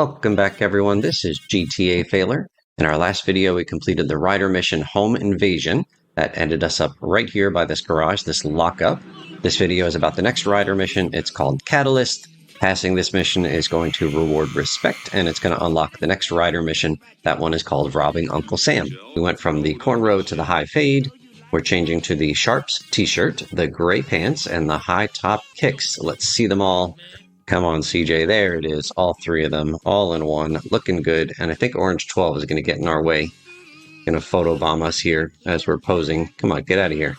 Welcome back, everyone. This is GTA Failer. In our last video, we completed the Ryder mission Home Invasion. That ended us up right here by this garage, this lockup. This video is about the next Ryder mission. It's called Catalyst. Passing this mission is going to reward respect, and it's going to unlock the next Ryder mission. That one is called Robbing Uncle Sam. We went from the cornrow to the high fade. We're changing to the Sharps t-shirt, the gray pants, and the high top kicks. Let's see them all. Come on, CJ. There it is. All three of them, all in one, looking good. And I think Orange 12 is going to get in our way. Going to photobomb us here as we're posing. Come on, get out of here.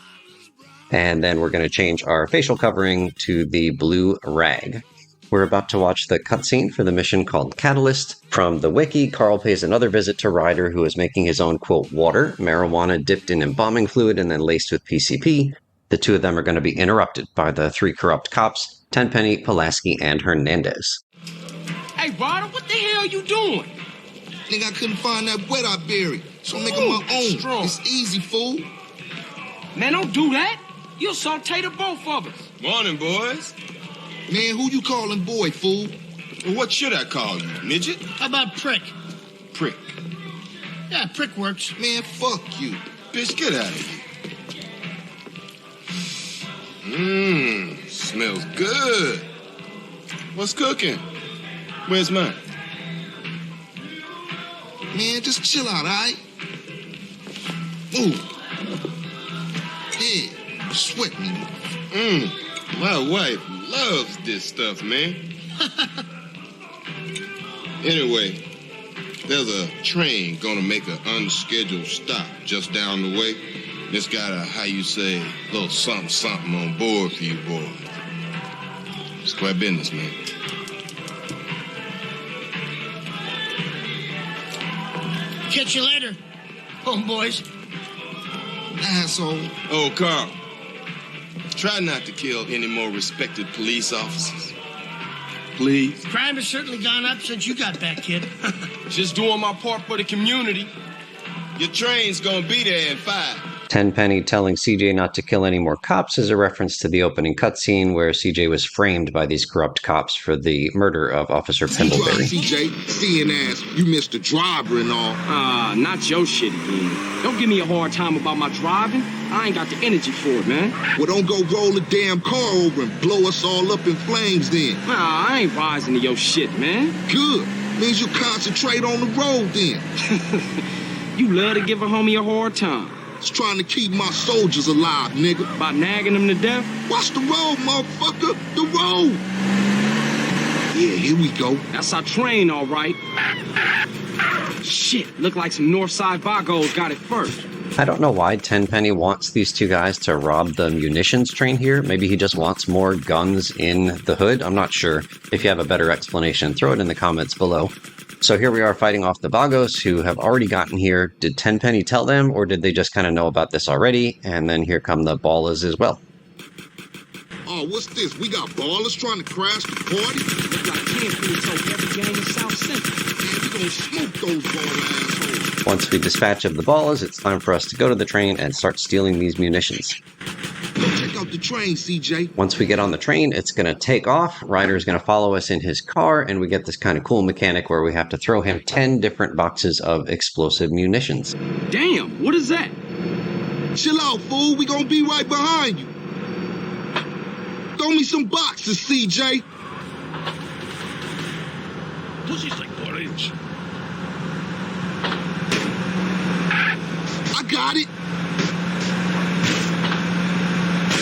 And then we're going to change our facial covering to the blue rag. We're about to watch the cutscene for the mission called Catalyst. From the wiki, Carl pays another visit to Ryder, who is making his own, quote, water, marijuana dipped in embalming fluid and then laced with PCP. The two of them are going to be interrupted by the three corrupt cops, Tenpenny, Pulaski, and Hernandez. Hey, Ryder, what the hell you doing? Nigga, I couldn't find that wet I buried, so I'm making my own. Strong. It's easy, fool. Man, don't do that. You'll saute the both of us. Morning, boys. Man, who you calling boy, fool? Well, what should I call you, midget? How about prick? Prick. Yeah, prick works. Man, fuck you. Bitch, get out of here. Smells good. What's cooking? Where's mine? Man, just chill out, all right? Move. Yeah, sweat me. My wife loves this stuff, man. Anyway, there's a train gonna make an unscheduled stop just down the way. It's got a, how you say, little something on board for you boys. Square business, man. Catch you later, homeboys. Asshole. Oh, Carl. Try not to kill any more respected police officers. Please. Crime has certainly gone up since you got back, kid. Just doing my part for the community. Your train's gonna be there in 5. Tenpenny telling CJ not to kill any more cops is a reference to the opening cutscene where CJ was framed by these corrupt cops for the murder of Officer Pimbleberry. CJ, seeing ass, you missed the driver and all. Not your shit again. Don't give me a hard time about my driving. I ain't got the energy for it, man. Well, don't go roll a damn car over and blow us all up in flames then. Nah, I ain't rising to your shit, man. Good. Means you concentrate on the road then. You love to give a homie a hard time. It's trying to keep my soldiers alive, nigga. By nagging them to death? Watch the road, motherfucker. The road. Yeah, here we go. That's our train, all right. Shit, look like some Northside Vagos got it first. I don't know why Tenpenny wants these two guys to rob the munitions train here. Maybe he just wants more guns in the hood. I'm not sure. If you have a better explanation, throw it in the comments below. So here we are fighting off the Vagos who have already gotten here. Did Tenpenny tell them, or did they just kind of know about this already? And then here come the Ballas as well. Oh, what's this? We got ballers trying to crash the party? Look like Tenpenny told every gang in South Central. Man, we gonna smoke those baller assholes. Once we dispatch of the Ballas, it's time for us to go to the train and start stealing these munitions. Go check out the train, CJ. Once we get on the train, it's going to take off. Ryder's going to follow us in his car, and we get this kind of cool mechanic where we have to throw him 10 different boxes of explosive munitions. Damn, what is that? Chill out, fool. We gonna be right behind you. Throw me some boxes, CJ. Pussy's like orange. I got it.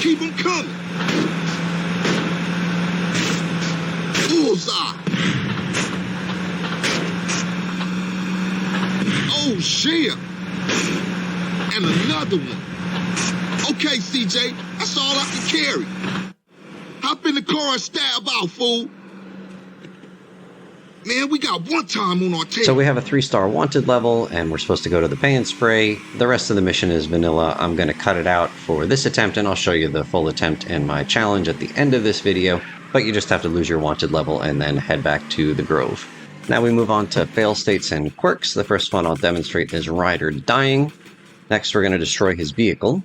Keep them coming. Bullseye. Oh, shit. And another one. Okay, CJ, that's all I can carry. Hop in the car and stab out, fool. Man, we got one time on our table. So we have a 3-star wanted level, and we're supposed to go to the pay and spray. The rest of the mission is vanilla. I'm going to cut it out for this attempt, and I'll show you the full attempt and my challenge at the end of this video. But you just have to lose your wanted level and then head back to the Grove. Now we move on to fail states and quirks. The first one I'll demonstrate is Ryder dying. Next, we're going to destroy his vehicle.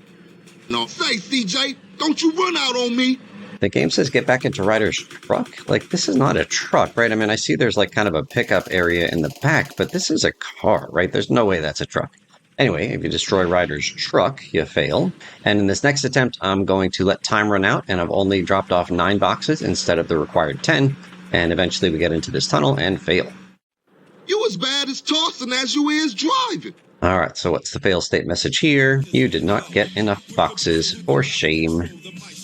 No, say, CJ, don't you run out on me. The game says get back into Ryder's truck? Like, this is not a truck, right? I mean, I see there's like kind of a pickup area in the back, but this is a car, right? There's no way that's a truck. Anyway, if you destroy Ryder's truck, you fail. And in this next attempt, I'm going to let time run out, and I've only dropped off 9 boxes instead of the required 10. And eventually we get into this tunnel and fail. You as bad as tossing as you is driving. All right, so what's the fail state message here? You did not get enough boxes, for shame.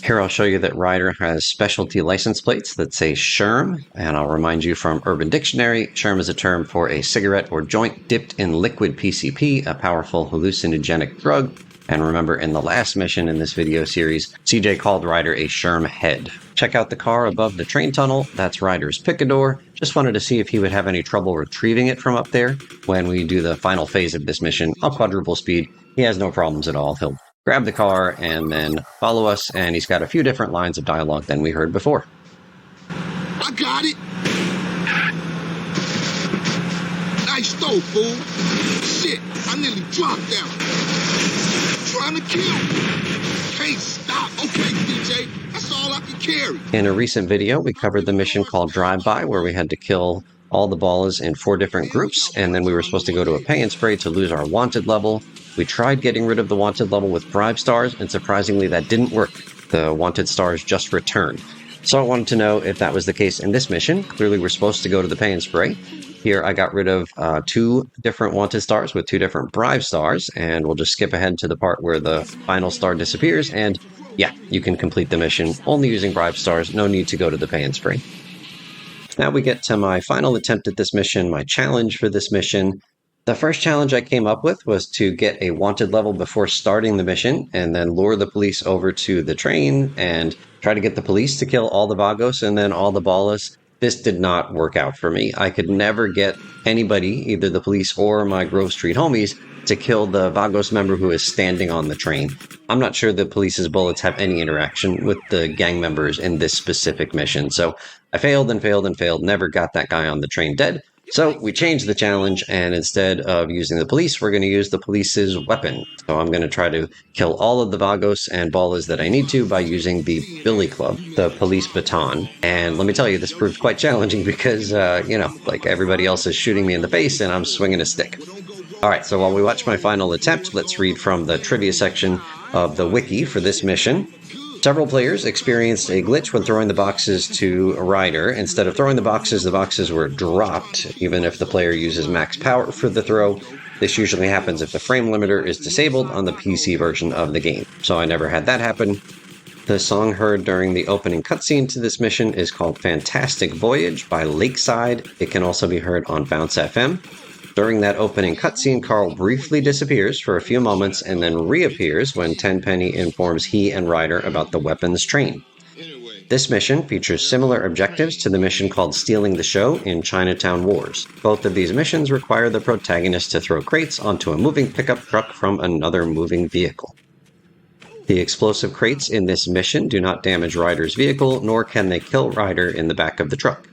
Here I'll show you that Ryder has specialty license plates that say SHRM, and I'll remind you from Urban Dictionary, SHRM is a term for a cigarette or joint dipped in liquid PCP, a powerful hallucinogenic drug. And remember, in the last mission in this video series, CJ called Ryder a SHRM head. Check out the car above the train tunnel. That's Ryder's picador. Just wanted to see if he would have any trouble retrieving it from up there. When we do the final phase of this mission, I'll quadruple speed. He has no problems at all. He'll grab the car and then follow us, and he's got a few different lines of dialogue than we heard before. I got it. Nice throw, fool. Shit, I nearly dropped out. Trying to kill me. Can't stop. Okay, DJ, that's all I can carry. In a recent video, we covered the mission called Drive-By, where we had to kill all the ballas in 4 different groups, and then we were supposed to go to a pay and spray to lose our wanted level. We tried getting rid of the wanted level with bribe stars, and surprisingly that didn't work. The wanted stars just returned. So I wanted to know if that was the case in this mission. Clearly we're supposed to go to the pay and spray. Here I got rid of 2 different wanted stars with 2 different bribe stars, and we'll just skip ahead to the part where the final star disappears, and yeah, you can complete the mission only using bribe stars. No need to go to the pay and spray. Now we get to my final attempt at this mission, my challenge for this mission. The first challenge I came up with was to get a wanted level before starting the mission, and then lure the police over to the train and try to get the police to kill all the Vagos and then all the ballas. This did not work out for me. I could never get anybody, either the police or my Grove Street homies, to kill the Vagos member who is standing on the train. I'm not sure the police's bullets have any interaction with the gang members in this specific mission. So I failed and failed and failed, never got that guy on the train dead. So we changed the challenge, and instead of using the police, we're going to use the police's weapon. So I'm going to try to kill all of the Vagos and ballas that I need to by using the Billy Club, the police baton. And let me tell you, this proved quite challenging because, like everybody else is shooting me in the face and I'm swinging a stick. All right, so while we watch my final attempt, let's read from the trivia section of the wiki for this mission. Several players experienced a glitch when throwing the boxes to Ryder. Instead of throwing the boxes were dropped, even if the player uses max power for the throw. This usually happens if the frame limiter is disabled on the PC version of the game. So I never had that happen. The song heard during the opening cutscene to this mission is called Fantastic Voyage by Lakeside. It can also be heard on Bounce FM. During that opening cutscene, Carl briefly disappears for a few moments and then reappears when Tenpenny informs he and Ryder about the weapons train. This mission features similar objectives to the mission called Stealing the Show in Chinatown Wars. Both of these missions require the protagonist to throw crates onto a moving pickup truck from another moving vehicle. The explosive crates in this mission do not damage Ryder's vehicle, nor can they kill Ryder in the back of the truck.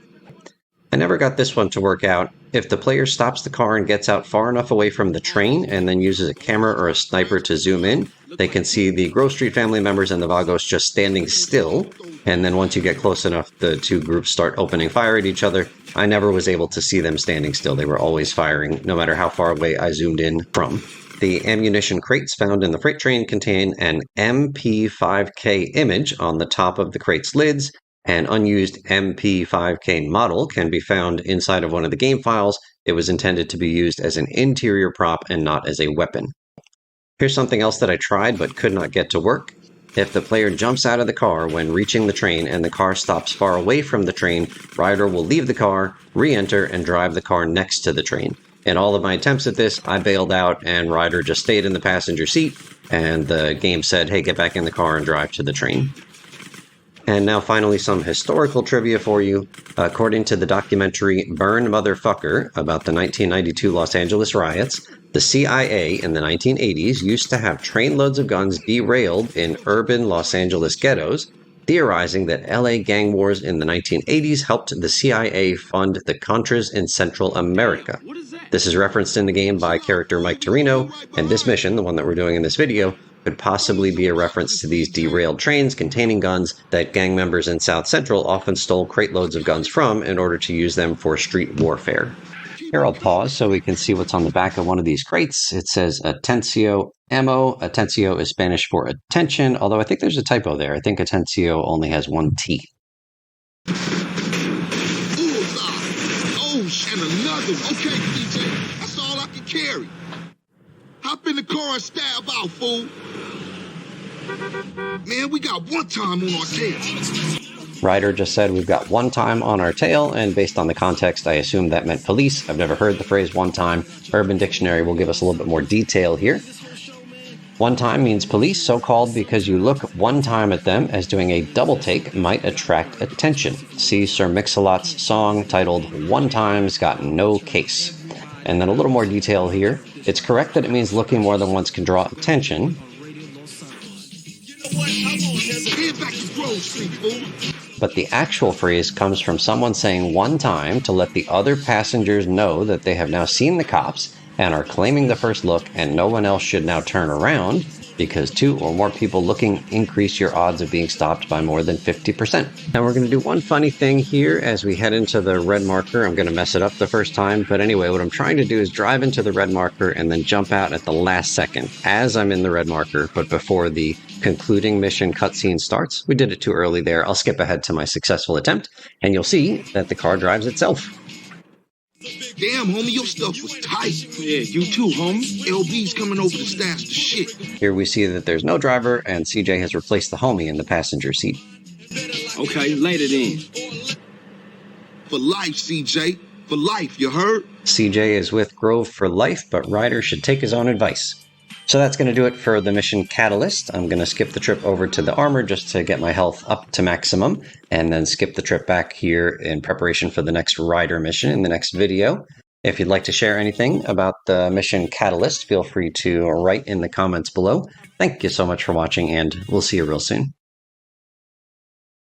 I never got this one to work out. If the player stops the car and gets out far enough away from the train and then uses a camera or a sniper to zoom in, they can see the Grove Street family members and the Vagos just standing still. And then once you get close enough, the 2 groups start opening fire at each other. I never was able to see them standing still. They were always firing, no matter how far away I zoomed in from. The ammunition crates found in the freight train contain an MP5K image on the top of the crate's lids. An unused MP5K model can be found inside of one of the game files. It was intended to be used as an interior prop and not as a weapon. Here's something else that I tried but could not get to work. If the player jumps out of the car when reaching the train and the car stops far away from the train, Ryder will leave the car, re-enter, and drive the car next to the train. In all of my attempts at this, I bailed out and Ryder just stayed in the passenger seat, and the game said, hey, get back in the car and drive to the train. And now finally some historical trivia for you. According to the documentary Burn Motherfucker about the 1992 Los Angeles riots, the CIA in the 1980s used to have trainloads of guns derailed in urban Los Angeles ghettos, theorizing that LA gang wars in the 1980s helped the CIA fund the Contras in Central America. This is referenced in the game by character Mike Torino, and this mission, the one that we're doing in this video, could possibly be a reference to these derailed trains containing guns that gang members in South Central often stole crate loads of guns from in order to use them for street warfare. Here I'll pause so we can see what's on the back of one of these crates. It says Atencio Ammo. Atencio is Spanish for attention, although I think there's a typo there. I think Atencio only has one T. Oh, and another. Okay, DJ, that's all I can carry. Hop in the car and stab out, fool. Man, we got one time on our tail. Ryder just said we've got one time on our tail, and based on the context, I assume that meant police. I've never heard the phrase one time. Urban Dictionary will give us a little bit more detail here. One time means police, so called because you look one time at them, as doing a double take might attract attention. See Sir Mix-a-Lot's song titled One Time's Got No Case. And then a little more detail here. It's correct that it means looking more than once can draw attention. But the actual phrase comes from someone saying one time to let the other passengers know that they have now seen the cops and are claiming the first look, and no one else should now turn around, because 2 or more people looking increase your odds of being stopped by more than 50%. Now we're going to do one funny thing here as we head into the red marker. I'm going to mess it up the first time, but anyway, what I'm trying to do is drive into the red marker and then jump out at the last second as I'm in the red marker, but before the concluding mission cutscene starts. We did it too early there. I'll skip ahead to my successful attempt, and you'll see that the car drives itself. Damn, homie, your stuff was tight. Yeah, you too, homie. LB's coming over to stash the shit. Here we see that there's no driver, and CJ has replaced the homie in the passenger seat. Okay, later then. For life, CJ. For life, you heard? CJ is with Grove for life, but Ryder should take his own advice. So that's going to do it for the mission Catalyst. I'm going to skip the trip over to the armor just to get my health up to maximum, and then skip the trip back here in preparation for the next Ryder mission in the next video. If you'd like to share anything about the mission Catalyst, feel free to write in the comments below. Thank you so much for watching, and we'll see you real soon.